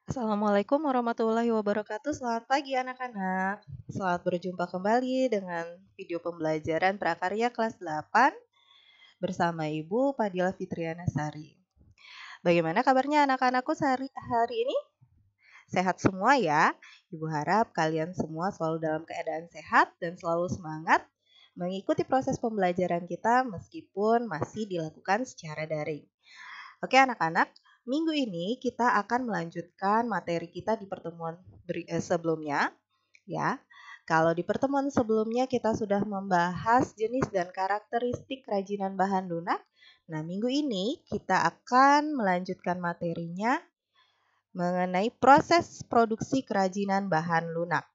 Assalamualaikum warahmatullahi wabarakatuh. Selamat pagi anak-anak. Selamat berjumpa kembali dengan video pembelajaran prakarya kelas 8 bersama Ibu Padilla Fitriana Sari. Bagaimana kabarnya anak-anakku hari ini? Sehat semua ya? Ibu harap kalian semua selalu dalam keadaan sehat dan selalu semangat mengikuti proses pembelajaran kita meskipun masih dilakukan secara daring. Oke anak-anak, minggu ini kita akan melanjutkan materi kita di pertemuan sebelumnya, ya. Kalau di pertemuan sebelumnya kita sudah membahas jenis dan karakteristik kerajinan bahan lunak. Nah, minggu ini kita akan melanjutkan materinya mengenai proses produksi kerajinan bahan lunak.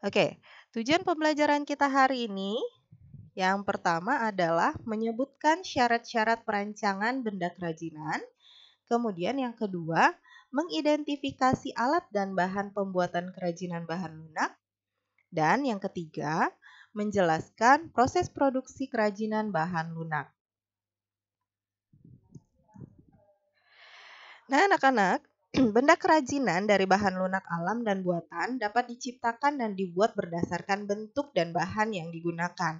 Oke, tujuan pembelajaran kita hari ini yang pertama adalah menyebutkan syarat-syarat perancangan benda kerajinan. Kemudian yang kedua, mengidentifikasi alat dan bahan pembuatan kerajinan bahan lunak. Dan yang ketiga, menjelaskan proses produksi kerajinan bahan lunak. Nah, anak-anak, benda kerajinan dari bahan lunak alam dan buatan dapat diciptakan dan dibuat berdasarkan bentuk dan bahan yang digunakan.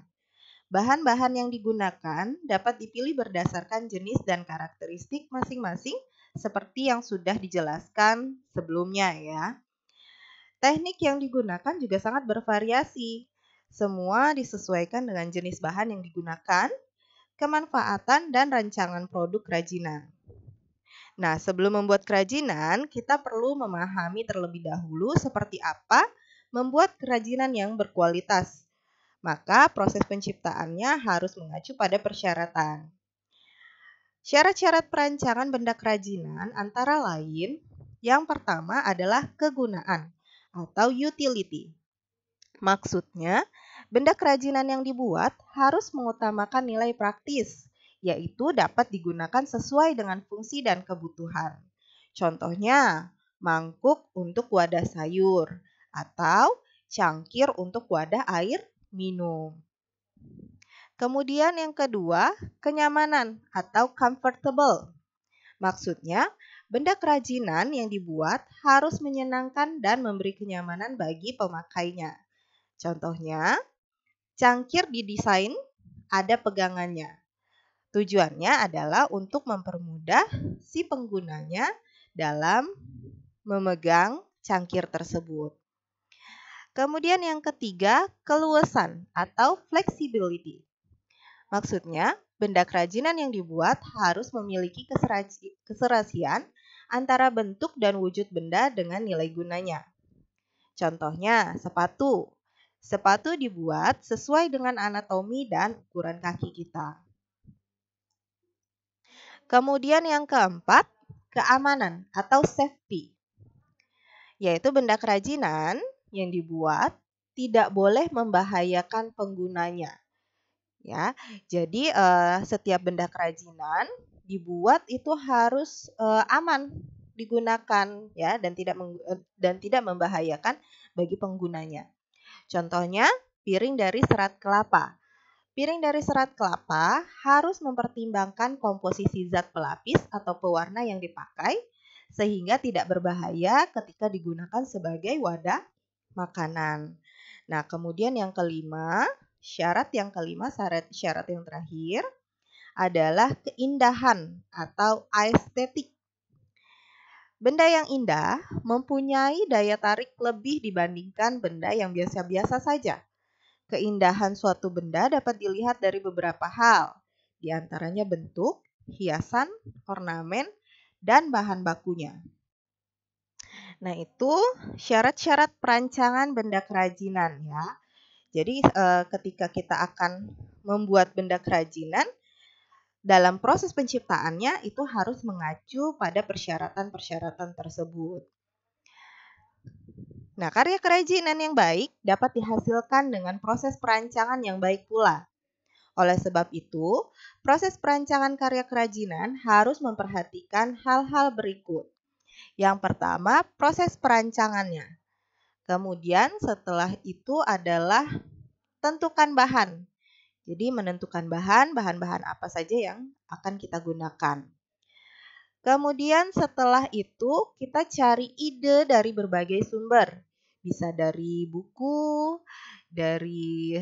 Bahan-bahan yang digunakan dapat dipilih berdasarkan jenis dan karakteristik masing-masing seperti yang sudah dijelaskan sebelumnya ya. Teknik yang digunakan juga sangat bervariasi. Semua disesuaikan dengan jenis bahan yang digunakan, kemanfaatan dan rancangan produk kerajinan. Nah, sebelum membuat kerajinan, kita perlu memahami terlebih dahulu seperti apa membuat kerajinan yang berkualitas. Maka proses penciptaannya harus mengacu pada persyaratan. Syarat-syarat perancangan benda kerajinan antara lain, yang pertama adalah kegunaan atau utility. Maksudnya, benda kerajinan yang dibuat harus mengutamakan nilai praktis, yaitu dapat digunakan sesuai dengan fungsi dan kebutuhan. Contohnya, mangkuk untuk wadah sayur atau cangkir untuk wadah air minum. Kemudian yang kedua, kenyamanan atau comfortable. Maksudnya, benda kerajinan yang dibuat harus menyenangkan dan memberi kenyamanan bagi pemakainya. Contohnya, cangkir didesain ada pegangannya. Tujuannya adalah untuk mempermudah si penggunanya dalam memegang cangkir tersebut. Kemudian yang ketiga, keluasan atau flexibility. Maksudnya, benda kerajinan yang dibuat harus memiliki keserasian antara bentuk dan wujud benda dengan nilai gunanya. Contohnya, sepatu. Sepatu dibuat sesuai dengan anatomi dan ukuran kaki kita. Kemudian yang keempat, keamanan atau safety. Yaitu benda kerajinan yang dibuat tidak boleh membahayakan penggunanya. Ya, jadi setiap benda kerajinan dibuat itu harus aman digunakan ya dan tidak membahayakan bagi penggunanya. Contohnya piring dari serat kelapa. Piring dari serat kelapa harus mempertimbangkan komposisi zat pelapis atau pewarna yang dipakai sehingga tidak berbahaya ketika digunakan sebagai wadah makanan. Nah, kemudian yang kelima, syarat yang terakhir adalah keindahan atau estetik. Benda yang indah mempunyai daya tarik lebih dibandingkan benda yang biasa-biasa saja. Keindahan suatu benda dapat dilihat dari beberapa hal, di antaranya bentuk, hiasan, ornamen, dan bahan bakunya. Nah, itu syarat-syarat perancangan benda kerajinan ya. Jadi ketika kita akan membuat benda kerajinan, dalam proses penciptaannya itu harus mengacu pada persyaratan-persyaratan tersebut. Nah, karya kerajinan yang baik dapat dihasilkan dengan proses perancangan yang baik pula. Oleh sebab itu, proses perancangan karya kerajinan harus memperhatikan hal-hal berikut. Yang pertama, proses perancangannya. Kemudian setelah itu adalah tentukan bahan, Jadi menentukan bahan-bahan apa saja yang akan kita gunakan. Kemudian setelah itu kita cari ide dari berbagai sumber. Bisa dari buku, dari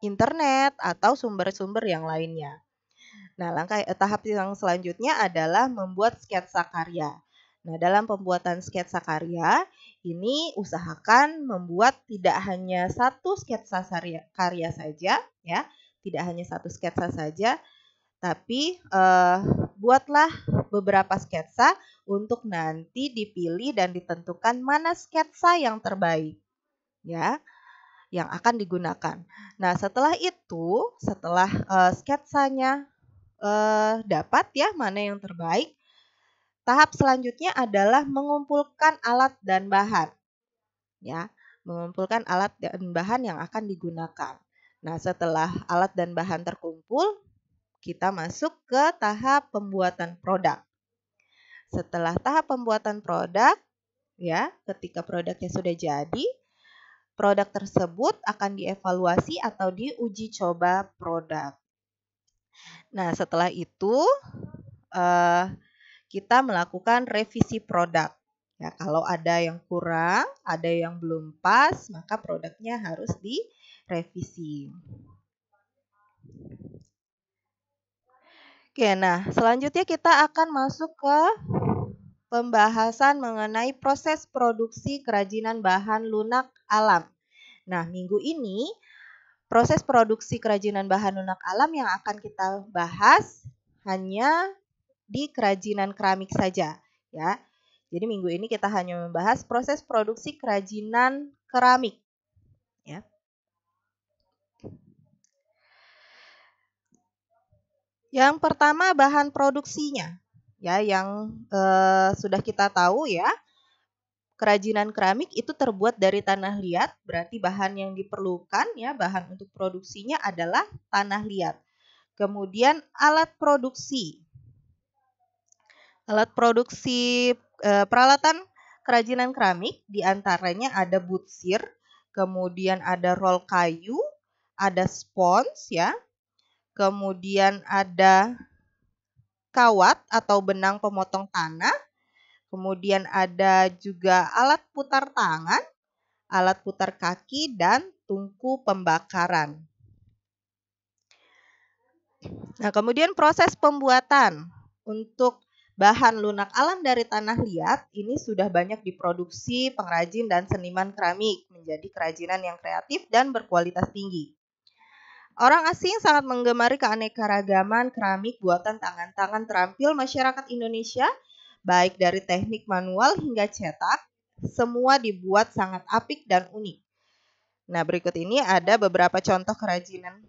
internet, atau sumber-sumber yang lainnya. Nah, tahap yang selanjutnya adalah membuat sketsa karya. Nah, dalam pembuatan sketsa karya, ini usahakan membuat tidak hanya satu sketsa karya saja, ya, tidak hanya satu sketsa saja, tapi buatlah beberapa sketsa untuk nanti dipilih dan ditentukan mana sketsa yang terbaik, ya, yang akan digunakan. Nah, setelah itu, setelah sketsanya dapat ya mana yang terbaik, tahap selanjutnya adalah mengumpulkan alat dan bahan, ya, mengumpulkan alat dan bahan yang akan digunakan. Nah, setelah alat dan bahan terkumpul, kita masuk ke tahap pembuatan produk. Setelah tahap pembuatan produk, ya, ketika produknya sudah jadi, produk tersebut akan dievaluasi atau diuji coba produk. Nah, setelah itu kita melakukan revisi produk. Ya, kalau ada yang kurang, ada yang belum pas, maka produknya harus direvisi. Oke, nah selanjutnya kita akan masuk ke pembahasan mengenai proses produksi kerajinan bahan lunak alam. Nah, minggu ini proses produksi kerajinan bahan lunak alam yang akan kita bahas hanya di kerajinan keramik saja, ya. Jadi minggu ini kita hanya membahas proses produksi kerajinan keramik, ya. Yang pertama bahan produksinya, ya, yang sudah kita tahu ya. Kerajinan keramik itu terbuat dari tanah liat, berarti bahan yang diperlukan ya, bahan untuk produksinya adalah tanah liat. Kemudian alat produksi. Alat produksi peralatan kerajinan keramik diantaranya ada butsir, kemudian ada roll kayu, ada spons ya, kemudian ada kawat atau benang pemotong tanah, kemudian ada juga alat putar tangan, alat putar kaki, dan tungku pembakaran. Nah, kemudian proses pembuatan untuk bahan lunak alam dari tanah liat ini sudah banyak diproduksi pengrajin dan seniman keramik menjadi kerajinan yang kreatif dan berkualitas tinggi. Orang asing sangat menggemari keanekaragaman keramik buatan tangan-tangan terampil masyarakat Indonesia, baik dari teknik manual hingga cetak, semua dibuat sangat apik dan unik. Nah, berikut ini ada beberapa contoh kerajinan.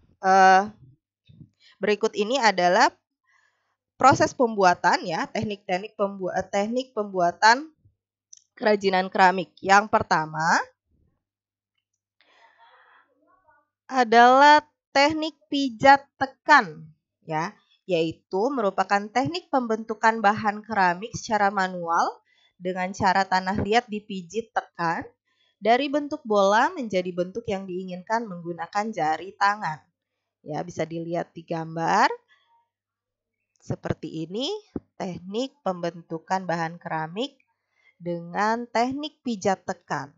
Berikut ini adalah proses pembuatan ya, teknik pembuatan kerajinan keramik. Yang pertama adalah teknik pijat tekan ya, yaitu merupakan teknik pembentukan bahan keramik secara manual dengan cara tanah liat dipijit tekan dari bentuk bola menjadi bentuk yang diinginkan menggunakan jari tangan. Ya, bisa dilihat di gambar. Seperti ini teknik pembentukan bahan keramik dengan teknik pijat tekan.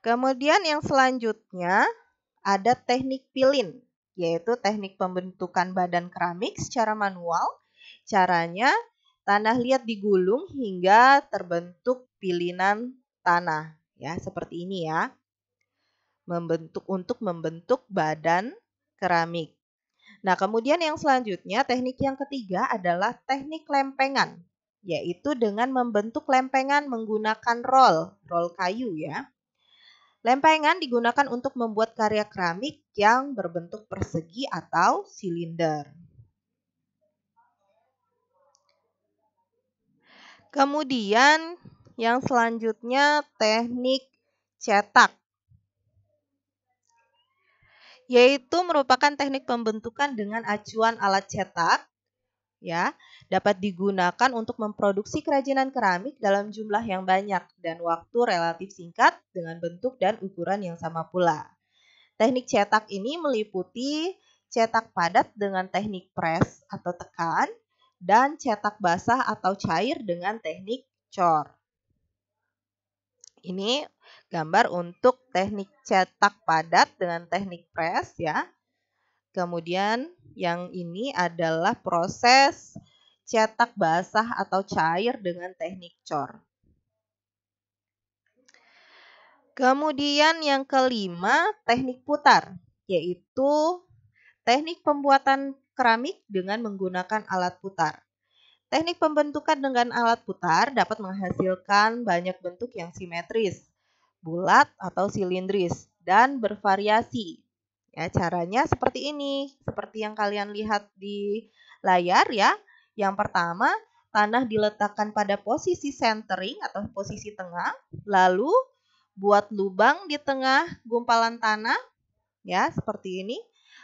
Kemudian yang selanjutnya ada teknik pilin, yaitu teknik pembentukan badan keramik secara manual. Caranya tanah liat digulung hingga terbentuk pilinan tanah, ya, seperti ini ya. Untuk membentuk badan keramik. Nah, kemudian yang selanjutnya, teknik yang ketiga adalah teknik lempengan, yaitu dengan membentuk lempengan menggunakan roll kayu ya. Lempengan digunakan untuk membuat karya keramik yang berbentuk persegi atau silinder. Kemudian yang selanjutnya teknik cetak, yaitu merupakan teknik pembentukan dengan acuan alat cetak, ya, dapat digunakan untuk memproduksi kerajinan keramik dalam jumlah yang banyak dan waktu relatif singkat dengan bentuk dan ukuran yang sama pula. Teknik cetak ini meliputi cetak padat dengan teknik press atau tekan, dan cetak basah atau cair dengan teknik cor. Ini gambar untuk teknik cetak padat dengan teknik press ya. Kemudian yang ini adalah proses cetak basah atau cair dengan teknik cor. Kemudian yang kelima, teknik putar, yaitu teknik pembuatan keramik dengan menggunakan alat putar. Teknik pembentukan dengan alat putar dapat menghasilkan banyak bentuk yang simetris, bulat atau silindris, dan bervariasi. Ya, caranya seperti ini, seperti yang kalian lihat di layar ya. Yang pertama, tanah diletakkan pada posisi centering atau posisi tengah, lalu buat lubang di tengah gumpalan tanah, ya seperti ini.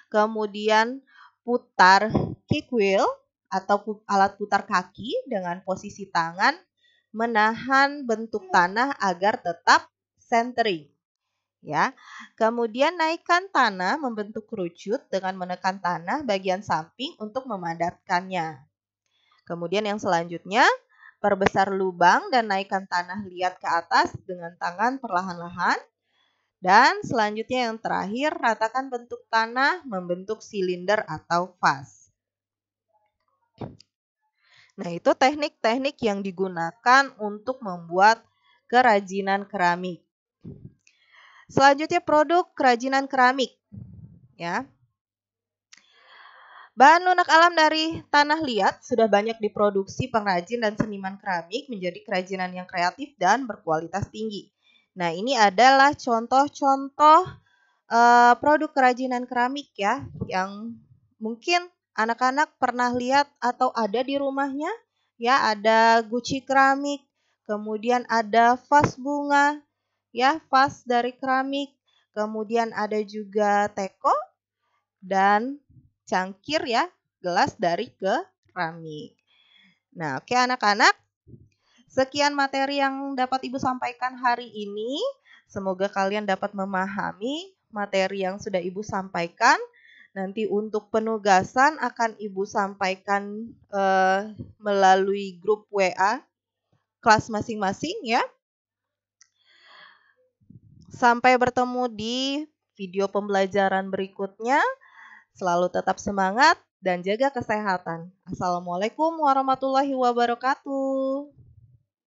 Kemudian putar kick wheel atau alat putar kaki dengan posisi tangan menahan bentuk tanah agar tetap centering. Ya. Kemudian naikkan tanah membentuk kerucut dengan menekan tanah bagian samping untuk memadatkannya. Kemudian yang selanjutnya, perbesar lubang dan naikkan tanah liat ke atas dengan tangan perlahan-lahan. Dan selanjutnya yang terakhir, ratakan bentuk tanah membentuk silinder atau vas. Nah, itu teknik-teknik yang digunakan untuk membuat kerajinan keramik. Selanjutnya produk kerajinan keramik. Ya. Bahan lunak alam dari tanah liat sudah banyak diproduksi pengrajin dan seniman keramik menjadi kerajinan yang kreatif dan berkualitas tinggi. Nah, ini adalah contoh-contoh produk kerajinan keramik ya, yang mungkin anak-anak pernah lihat atau ada di rumahnya. Ya, ada guci keramik, kemudian ada vas bunga, ya, vas dari keramik, kemudian ada juga teko dan cangkir ya, gelas dari keramik. Nah, oke anak-anak, sekian materi yang dapat Ibu sampaikan hari ini. Semoga kalian dapat memahami materi yang sudah Ibu sampaikan. Nanti untuk penugasan akan Ibu sampaikan melalui grup WA kelas masing-masing ya. Sampai bertemu di video pembelajaran berikutnya. Selalu tetap semangat dan jaga kesehatan. Assalamualaikum warahmatullahi wabarakatuh.